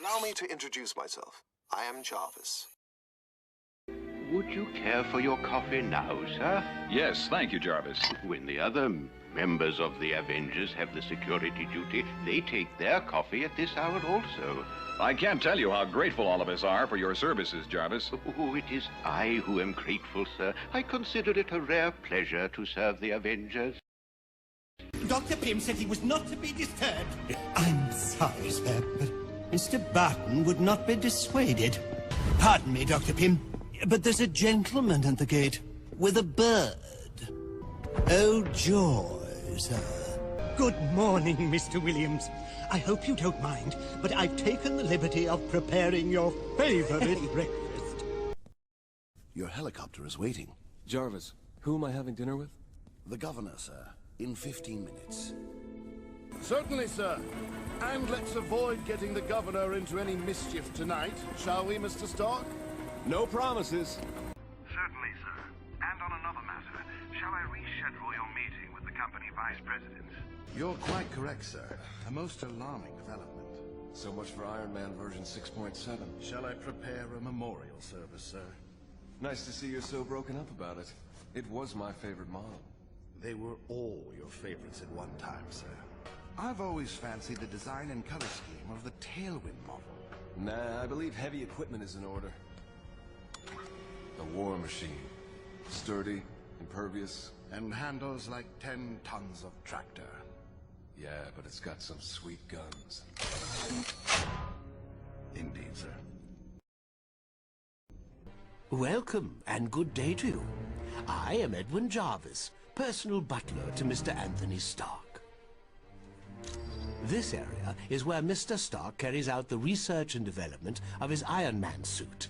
Allow me to introduce myself. I am Jarvis. Would you care for your coffee now, sir? Yes, thank you, Jarvis. When the other members of the Avengers have the security duty, they take their coffee at this hour also. I can't tell you how grateful all of us are for your services, Jarvis. Oh, it is I who am grateful, sir. I consider it a rare pleasure to serve the Avengers. Dr. Pym said he was not to be disturbed. I'm sorry, sir, but Mr. Barton would not be dissuaded. Pardon me, Dr. Pym, but there's a gentleman at the gate with a bird. Oh, joy, sir. Good morning, Mr. Williams. I hope you don't mind, but I've taken the liberty of preparing your favorite breakfast. Your helicopter is waiting. Jarvis, who am I having dinner with? The governor, sir. In 15 minutes. Certainly, sir. And let's avoid getting the governor into any mischief tonight, shall we, Mr. Stark? No promises. Certainly, sir. And on another matter, shall I reschedule your meeting with the company vice president? You're quite correct, sir. A most alarming development. So much for Iron Man version 6.7. Shall I prepare a memorial service, sir? Nice to see you're so broken up about it. It was my favorite model. They were all your favorites at one time, sir. I've always fancied the design and color scheme of the Tailwind model. Nah, I believe heavy equipment is in order. The War Machine. Sturdy, impervious. And handles like 10 tons of tractor. Yeah, but it's got some sweet guns. Indeed, sir. Welcome, and good day to you. I am Edwin Jarvis, personal butler to Mr. Anthony Stark. This area is where Mr. Stark carries out the research and development of his Iron Man suit.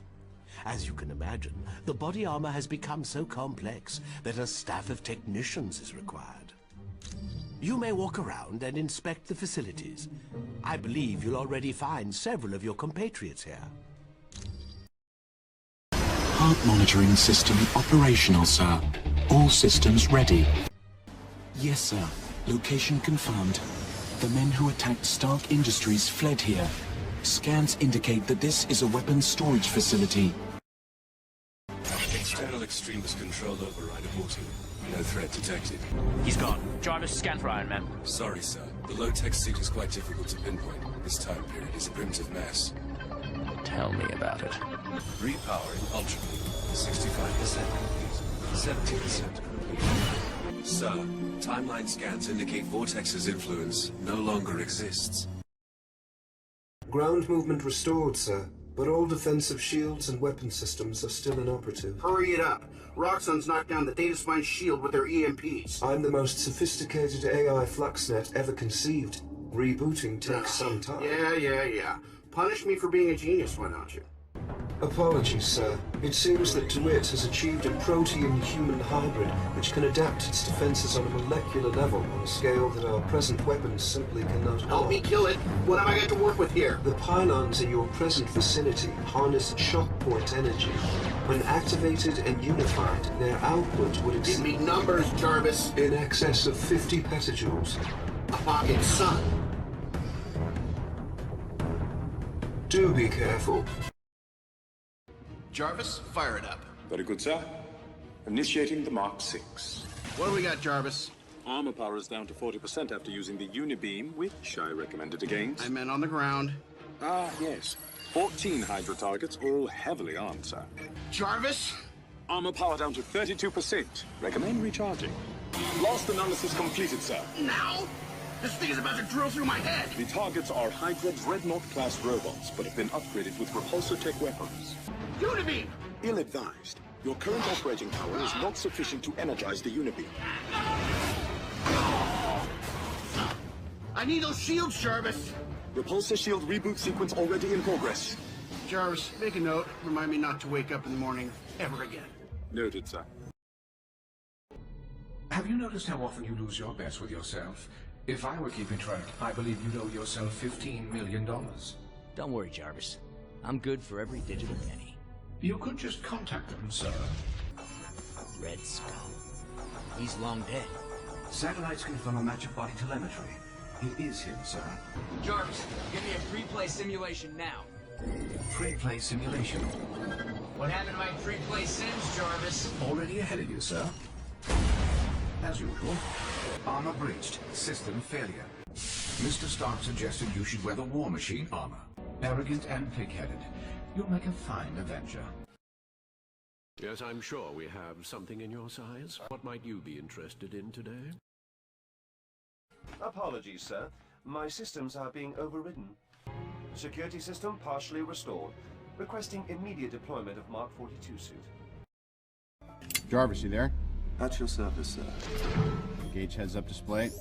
As you can imagine, the body armor has become so complex that a staff of technicians is required. You may walk around and inspect the facilities. I believe you'll already find several of your compatriots here. Heart monitoring system operational, sir. All systems ready. Yes, sir. Location confirmed. The men who attacked Stark Industries fled here. Scans indicate that this is a weapons storage facility. External extremist control override aborted. No threat detected. He's gone. Jarvis, scan for Iron Man. Sorry, sir. The low-tech suit is quite difficult to pinpoint. This time period is a primitive mess. Tell me about it. Repowering Ultra. 65% complete. 70% complete. Sir, timeline scans indicate Vortex's influence no longer exists. Ground movement restored, sir. But all defensive shields and weapon systems are still inoperative. Hurry it up. Roxxon's knocked down the data spine shield with their EMPs. I'm the most sophisticated AI fluxnet ever conceived. Rebooting takes some time. Yeah. Punish me for being a genius, why don't you? Apologies, sir. It seems that DeWitt has achieved a protean-human hybrid which can adapt its defenses on a molecular level on a scale that our present weapons simply cannot. Help me kill it. What have I got to work with here? The pylons in your present vicinity harness shock point energy. When activated and unified, their output would exceed... Give me numbers, Jarvis. In excess of 50 petajoules. A pocket sun. Do be careful. Jarvis, fire it up. Very good, sir. Initiating the Mark 6. What do we got, Jarvis? Armor power is down to 40% after using the Unibeam, which I recommended against. I meant on the ground. Ah, yes. 14 Hydra targets, all heavily armed, sir. Jarvis? Armor power down to 32%. Recommend recharging. Last analysis completed, sir. Now? This thing is about to drill through my head. The targets are Hydra Dreadnought-class robots, but have been upgraded with repulsor tech weapons. Unibeam! Ill-advised. Your current operating power is not sufficient to energize the Unibeam. I need those shields, Jarvis. Repulsor shield reboot sequence already in progress. Jarvis, make a note. Remind me not to wake up in the morning ever again. Noted, sir. Have you noticed how often you lose your bets with yourself? If I were keeping track, I believe you'd owe yourself $15 million. Don't worry, Jarvis. I'm good for every digital penny. You could just contact them, sir. Red Skull. He's long dead. Satellites confirm a match of body telemetry. He is him, sir. Jarvis, give me a pre-play simulation now. Pre-play simulation. What happened to my pre-play sims, Jarvis? Already ahead of you, sir. As usual. Armor breached. System failure. Mr. Stark suggested you should wear the War Machine armor. Arrogant and pig-headed. You'll make a fine Avenger. Yes, I'm sure we have something in your size. What might you be interested in today? Apologies, sir. My systems are being overridden. Security system partially restored. Requesting immediate deployment of Mark 42 suit. Jarvis, you there? At your service, sir. Gauge heads-up display.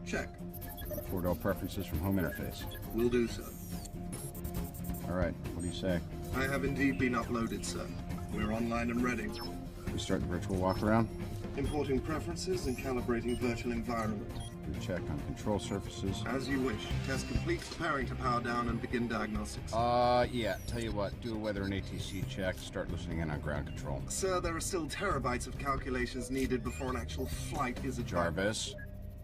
Check. 4-door preferences from home interface. Will do, sir. All right, what do you say? I have indeed been uploaded, sir. We're online and ready. We start the virtual walk-around? Importing preferences and calibrating virtual environment. Do a check on control surfaces. As you wish. Test complete, preparing to power down and begin diagnostics. Yeah. Tell you what, do a weather and ATC check, start listening in on ground control. Sir, there are still terabytes of calculations needed before an actual flight is a Jarvis,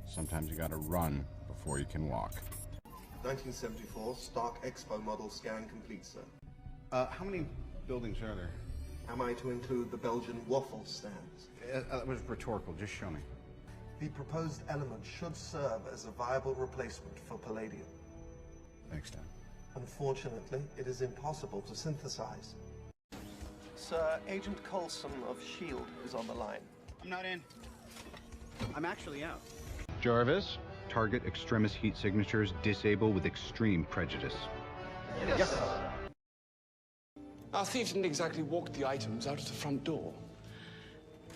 sometimes you gotta run before you can walk. 1974, Stark Expo model scan complete, sir. How many buildings are there? Am I to include the Belgian waffle stands? It was rhetorical, just show me. The proposed element should serve as a viable replacement for palladium. Thanks, Tom. Unfortunately, it is impossible to synthesize. Sir, Agent Coulson of S.H.I.E.L.D. is on the line. I'm not in. I'm actually out. Jarvis, target extremis heat signatures disable with extreme prejudice. Yes, sir. Our thief didn't exactly walk the items out of the front door.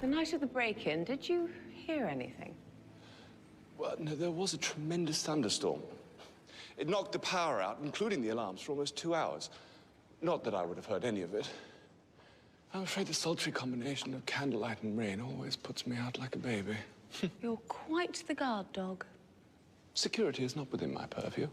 The night of the break-in, did you hear anything? Well, no, there was a tremendous thunderstorm. It knocked the power out, including the alarms, for almost 2 hours. Not that I would have heard any of it. I'm afraid the sultry combination of candlelight and rain always puts me out like a baby. You're quite the guard dog. Security is not within my purview.